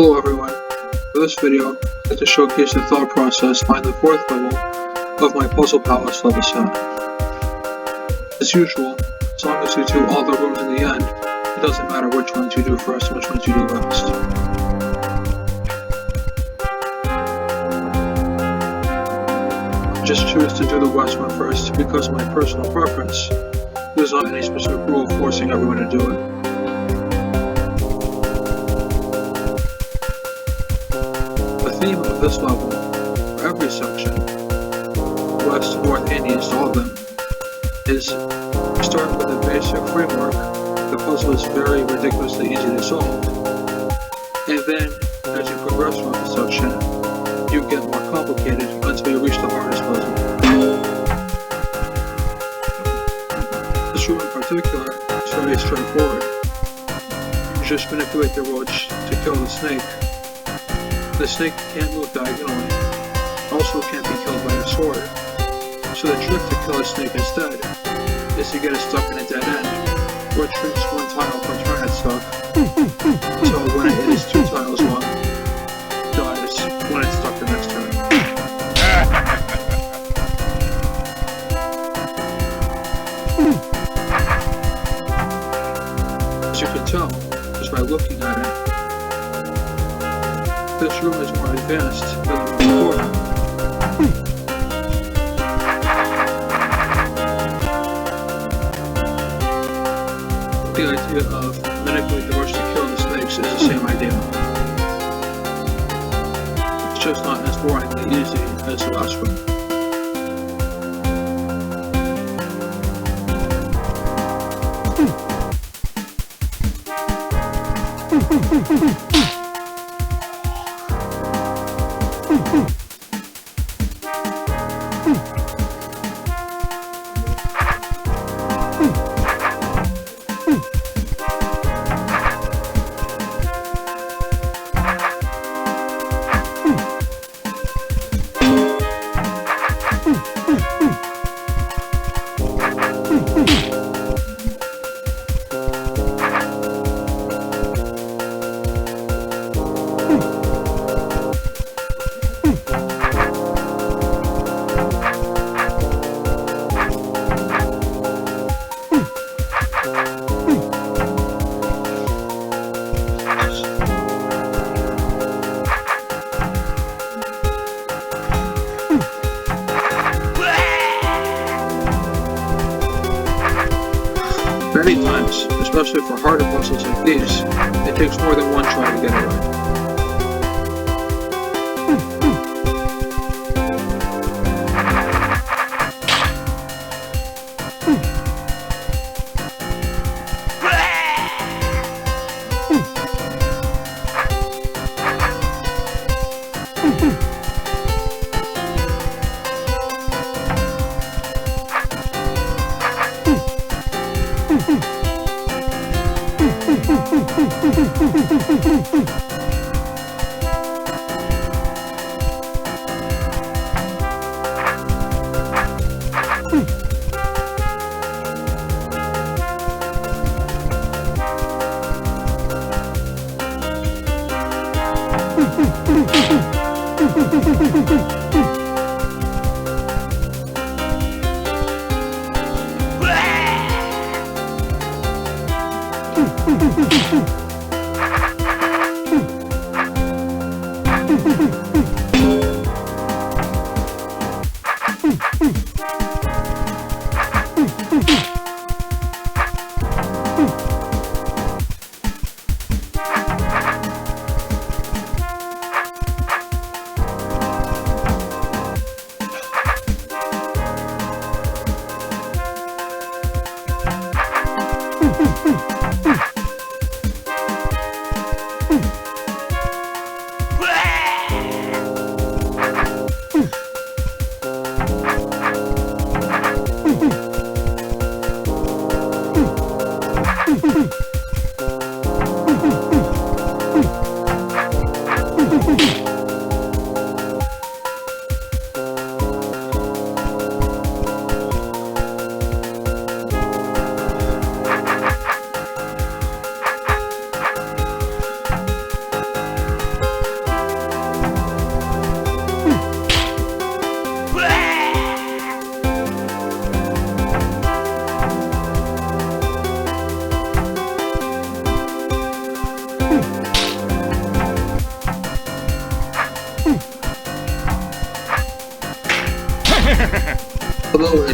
Hello everyone, for this video, I'd like to showcase the thought process behind the 4th level of my Puzzle Palace level set. As usual, as long as you do all the rooms in the end, it doesn't matter which ones you do first and which ones you do last. I just choose to do the west one first because of my personal preference. There's not any specific rule forcing everyone to do it. The theme of this level, for every section, west, north, and east, all of them, is start with a basic framework. The puzzle is very ridiculously easy to solve, and then as you progress through the section, you get more complicated until you reach the hardest puzzle. This room in particular is very straightforward. You just manipulate the roach to kill the snake. The snake can't move diagonally, also can't be killed by a sword. So the trick to kill a snake instead is to get it stuck in a dead end, where it shrinks one tile per turn it's stuck, so when it is 2 tiles long, it dies when it's stuck the next turn. As you can tell, just by looking at it, this room is more advanced than the room before. The idea of manipulating the rush to kill the snakes is the same idea. It's just not as boringly easy as the last room. Many times, especially for harder puzzles like these, it takes more than one try to get it right.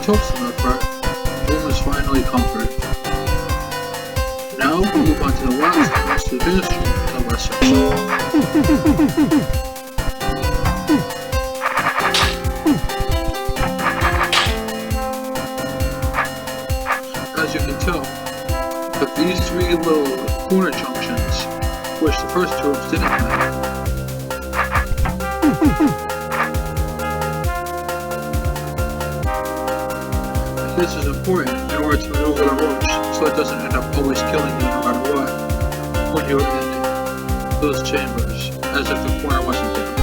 tops of that part, Doom is finally conquered. Now we move on to the last and most advanced room in the west section. As you can tell, with these three little corner junctions, which the first two rooms didn't have. This is important in order to maneuver the roach so it doesn't end up always killing you no matter what when you're in those chambers, as if the corner wasn't there.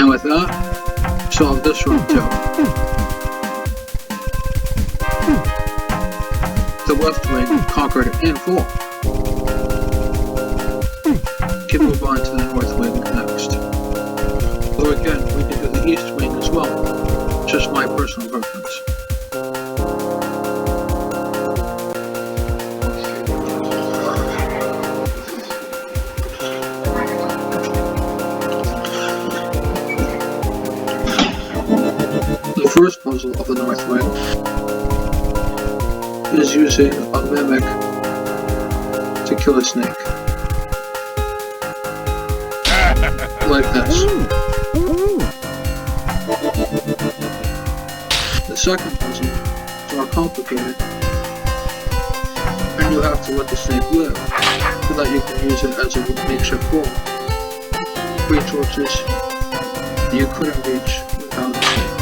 And with that, solve this room too. The left wing conquered in full. Can move on to the north wing next. Though again, we can do the east wing as well. Just my personal preference. The first puzzle of the north wing is using a mimic to kill a snake. Like this. The second puzzle is more complicated, and you have to let the snake live so that you can use it as a makeshift wall. Resources you couldn't reach without the snake.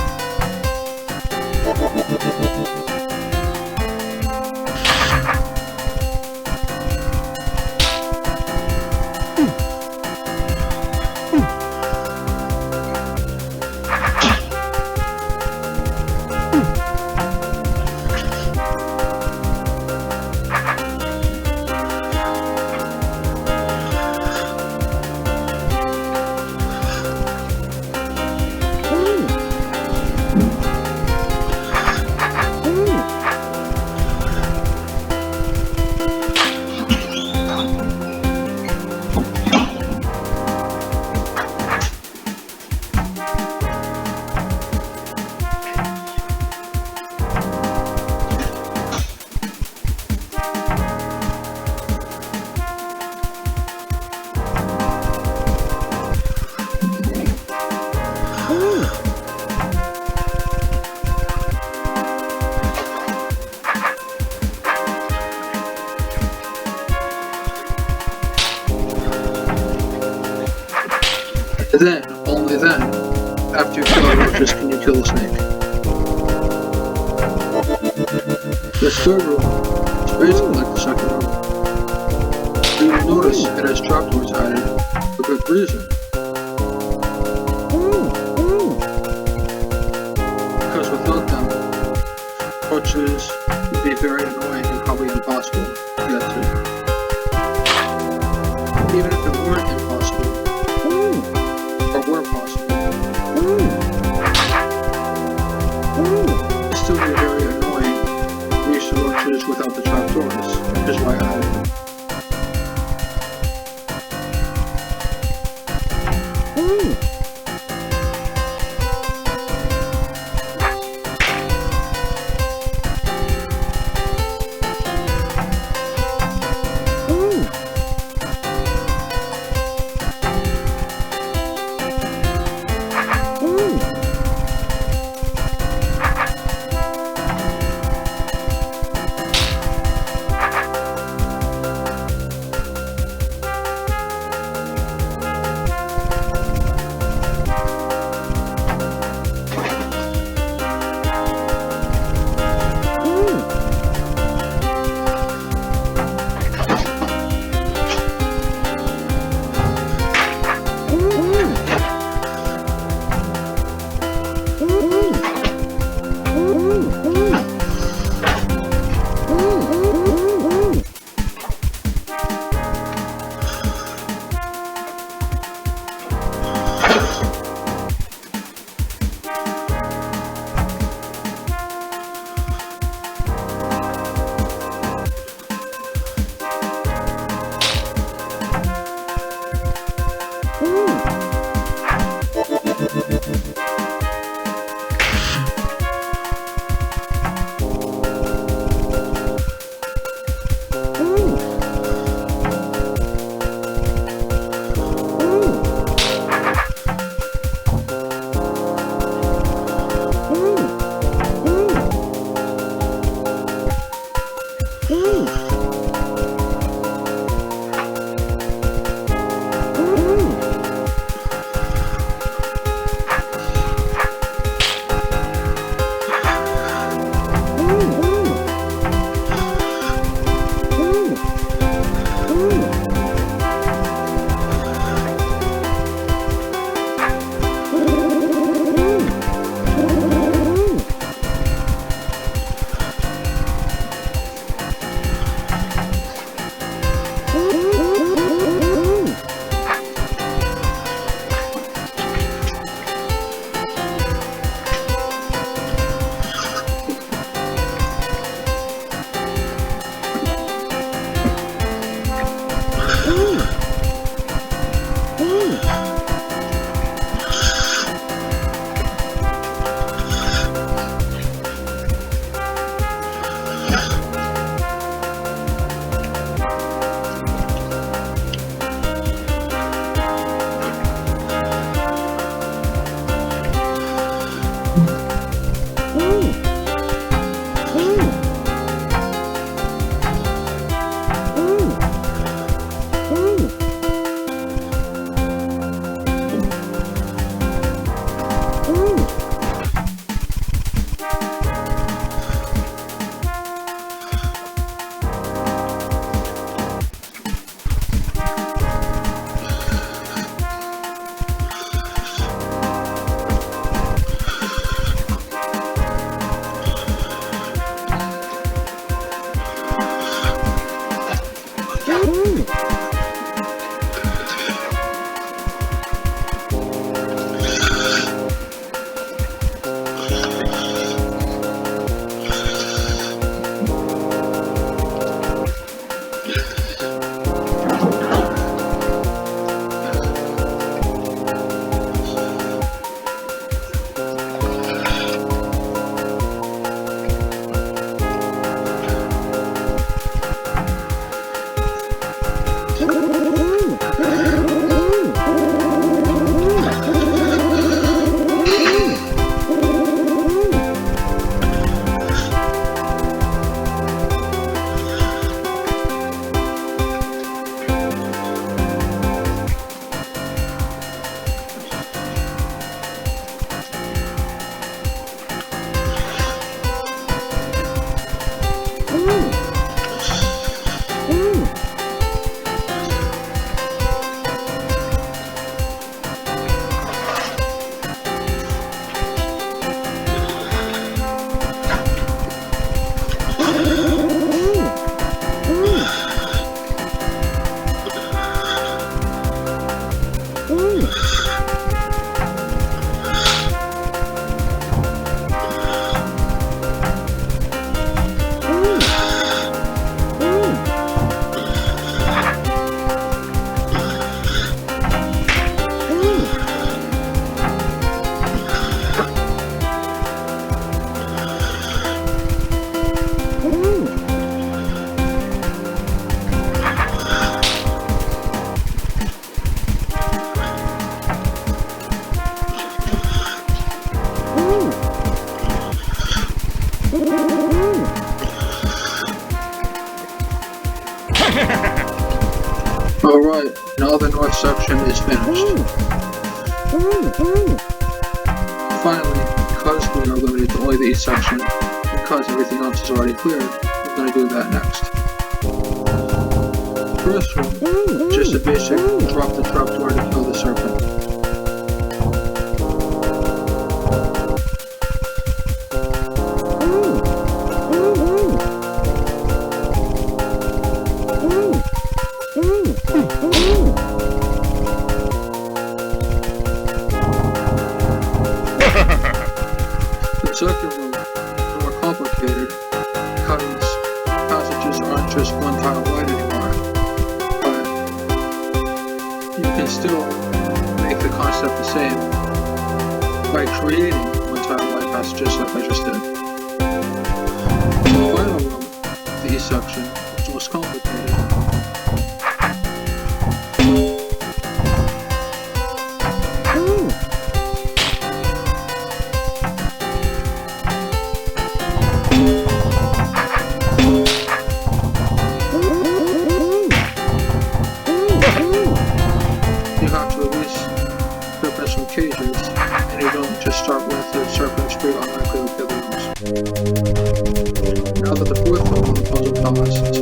And then, only then, after you kill the roaches, can you kill the snake. This third room is basically like the second room. But you'll notice it has trapdoors added for good reason. Because without them, roaches would be very annoying and probably impossible to get to. Even if it weren't impossible, or were possible, it'd still be very annoying to use the roaches without the trapdoors, which is why I added them. north section is finished. Finally, because we are limited to only the east section, because everything else is already cleared, we're going to do that next. First one, just a basic drop the trapdoor to kill the serpent. The second one, more complicated, because passages aren't just one tile wide anymore, but you can still make the concept the same by creating one tile wide passages like I just did. The final one, the east section, is the most complicated. You have to release serpents from cages, and you don't just start with the serpents free automatically with the other ones. Now that the fourth level of the puzzle tells us